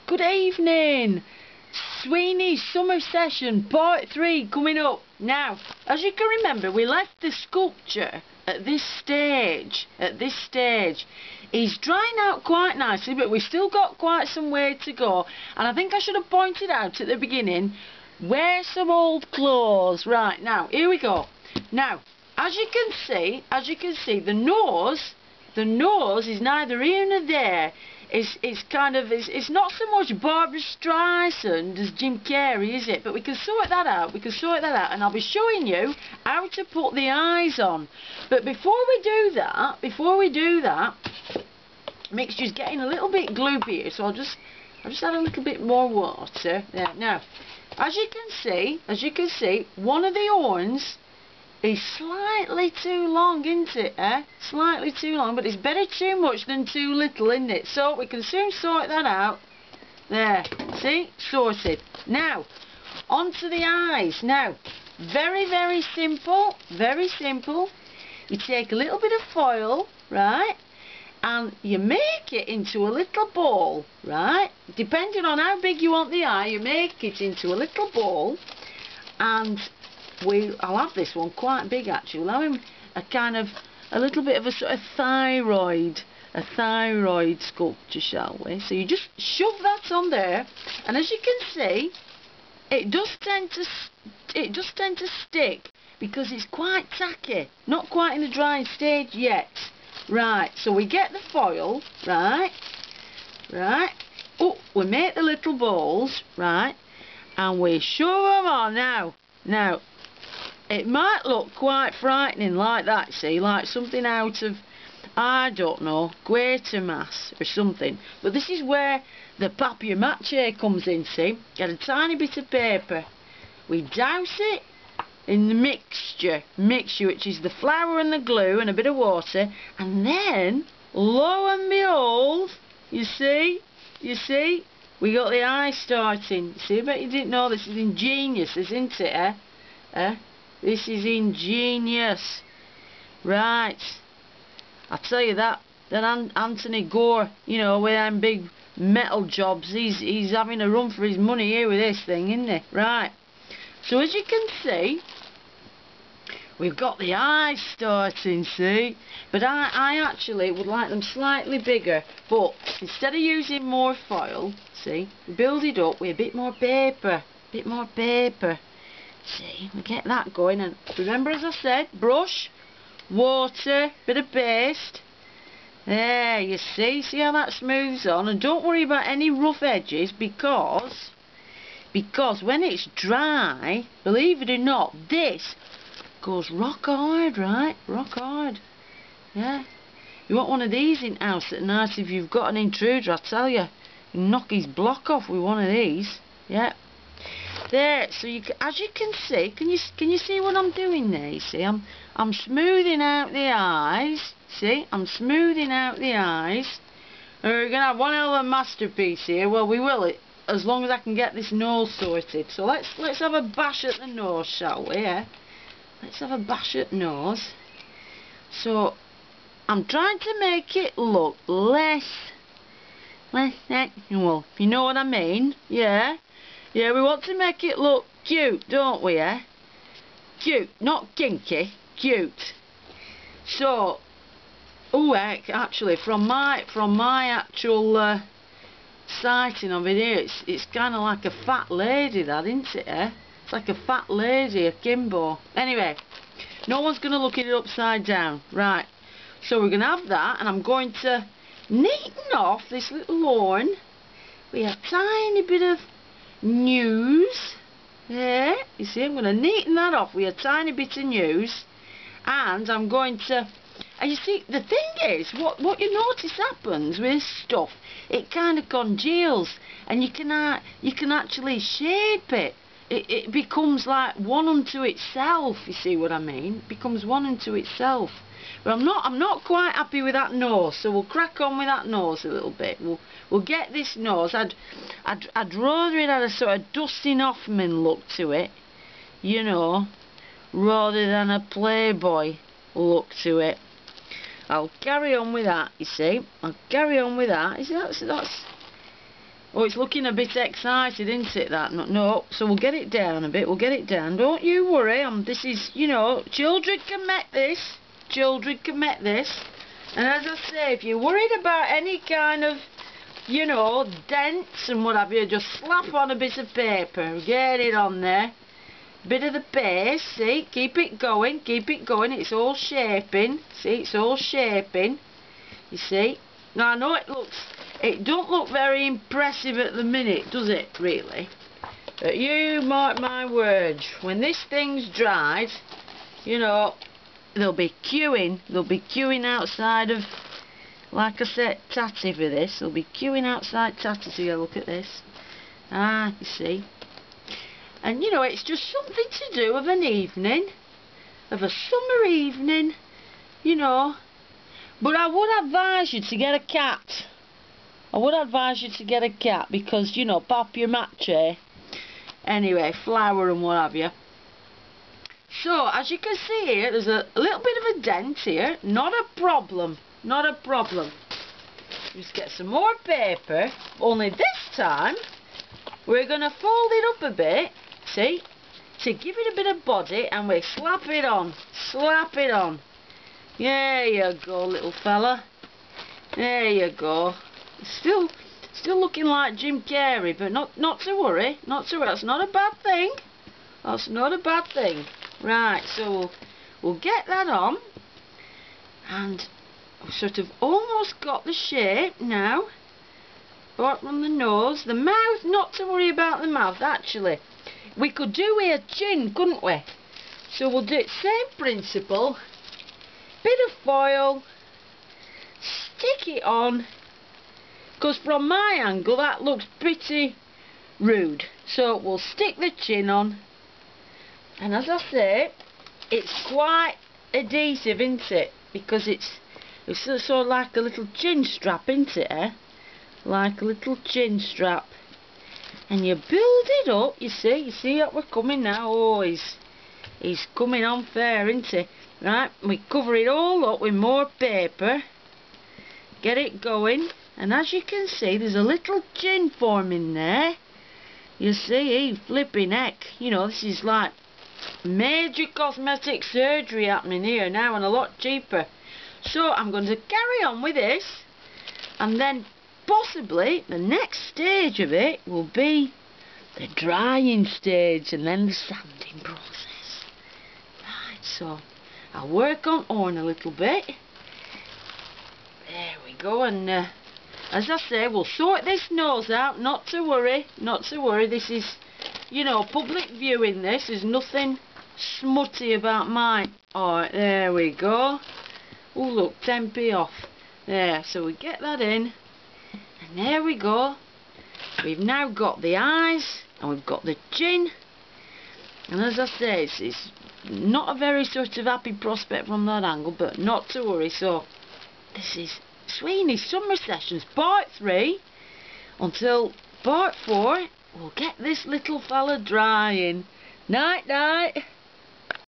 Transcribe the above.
Good evening. Sweeney's summer session part 3 coming up. Now, as you can remember, we left the sculpture at this stage. He's drying out quite nicely, but we've still got quite some way to go. And I think I should have pointed out at the beginning, wear some old clothes. Right, now, here we go. Now, as you can see, the nose is neither here nor there. It's not so much Barbara Streisand as Jim Carrey, is it? But we can sort that out. And I'll be showing you how to put the eyes on. But before we do that, mixture's getting a little bit gloopy here, so I'll just add a little bit more water. There. Now, as you can see, one of the horns is slightly too long, isn't it? Slightly too long, but it's better too much than too little, isn't it? So we can soon sort that out. There, see? Sorted. Now, onto the eyes. Now, very, very simple. You take a little bit of foil, right? And you make it into a little ball, right? Depending on how big you want the eye, you make it into a little ball. And I'll have this one quite big actually. We'll have him a little bit of a sort of thyroid sculpture, shall we? So you just shove that on there, and as you can see, it does tend to stick because it's quite tacky, not quite in the drying stage yet. Right, so we get the foil, right. Oh, we make the little balls, right, and we shove them on now. It might look quite frightening like that, see, like something out of, I don't know, Quatermass or something. But this is where the papier-mâché comes in, see. Get a tiny bit of paper. We douse it in the mixture, which is the flour and the glue and a bit of water. And then, lo and behold, you see, we got the eye starting. See, I bet you didn't know this is ingenious, isn't it, This is ingenious. Right. I tell you that Anthony Gore, you know, with them big metal jobs, he's having a run for his money here with this thing, isn't he? Right. So as you can see, we've got the eyes starting, see? But I actually would like them slightly bigger. But instead of using more foil, see, we build it up with a bit more paper. See, we get that going, and remember, as I said, brush, water, bit of paste. There, you see how that smooths on, and don't worry about any rough edges because when it's dry, believe it or not, this goes rock hard, right? Rock hard. Yeah. You want one of these in house at night if you've got an intruder, I tell you. You knock his block off with one of these. Yeah. There, so as you can see, can you see what I'm doing there? You see, I'm smoothing out the eyes. See, I'm smoothing out the eyes. We're gonna have one hell of a masterpiece here. Well, we will, as long as I can get this nose sorted. So let's have a bash at the nose, shall we? Yeah. Let's have a bash at nose. So I'm trying to make it look less. Well, if you know what I mean, yeah. Yeah, we want to make it look cute, don't we, Cute, not kinky, cute. So, oh heck, actually, from my actual sighting of it here, it's kind of like a fat lady, that, isn't it, It's like a fat lady, a Kimbo. Anyway, no one's going to look at it upside down. Right, so we're going to have that, and I'm going to neaten off this little horn with a tiny bit of news. There, you see, I'm going to neaten that off with a tiny bit of news, and I'm going to, and you see, the thing is, what you notice happens with this stuff, it kind of congeals, and you can actually shape it. It becomes like one unto itself, you see what I mean? It becomes one unto itself. But I'm not quite happy with that nose, so we'll crack on with that nose a little bit. We'll get this nose. I'd rather it had a sort of Dustin Hoffman look to it, you know, rather than a Playboy look to it. I'll carry on with that, you see. I'll carry on with that. You see, that's Oh, it's looking a bit excited, isn't it, that? No, so we'll get it down a bit, we'll get it down. Don't you worry, this is, you know, children can make this. Children can make this. And as I say, if you're worried about any kind of, you know, dents and what have you, just slap on a bit of paper. Get it on there. Bit of the base, see? Keep it going, it's all shaping. See, it's all shaping. You see? Now, I know it don't look very impressive at the minute, does it, really? But you mark my words, when this thing's dried, you know, they'll be queuing outside of, like I said, Tatty for this. They'll be queuing outside Tatty to go look at this. Ah, you see. And, you know, it's just something to do of an evening, of a summer evening, you know. But I would advise you to get a cat. I would advise you to get a cat because, you know, pop your matcha. Anyway, flour and what have you. So, as you can see here, there's a little bit of a dent here. Not a problem. Not a problem. Just get some more paper. Only this time, we're going to fold it up a bit. See? To give it a bit of body, and we slap it on. Slap it on. There you go, little fella. There you go. Still looking like Jim Carrey, but not to worry. Not to worry. That's not a bad thing. That's not a bad thing. Right, so we'll get that on, and we've sort of almost got the shape now. Apart from the nose, the mouth. Not to worry about the mouth. Actually, we could do with a chin, couldn't we? So we'll do it same principle. Bit of foil, stick it on, because from my angle that looks pretty rude. So we'll stick the chin on, and as I say, it's quite adhesive, isn't it? Because it's sort of like a little chin strap, isn't it, eh? Like a little chin strap. And you build it up, you see that we're coming now. Oh, he's coming on fair, isn't he? Right, we cover it all up with more paper, get it going, and as you can see, there's a little chin forming there. You see, flipping heck, you know, this is like major cosmetic surgery happening here now, and a lot cheaper. So I'm going to carry on with this, and then possibly the next stage of it will be the drying stage, and then the sanding process. Right, so I'll work on Orn a little bit. There we go, and as I say, we'll sort this nose out. Not to worry, not to worry. This is, you know, public viewing. This is nothing smutty about mine. Alright, there we go. Oh, look, 10p off. There, so we get that in, and there we go. We've now got the eyes, and we've got the chin. And as I say, it's not a very sort of happy prospect from that angle, but not to worry. So this is Sweeney's Summer Sessions Part 3. Until Part 4, we'll get this little fella drying. Night, night.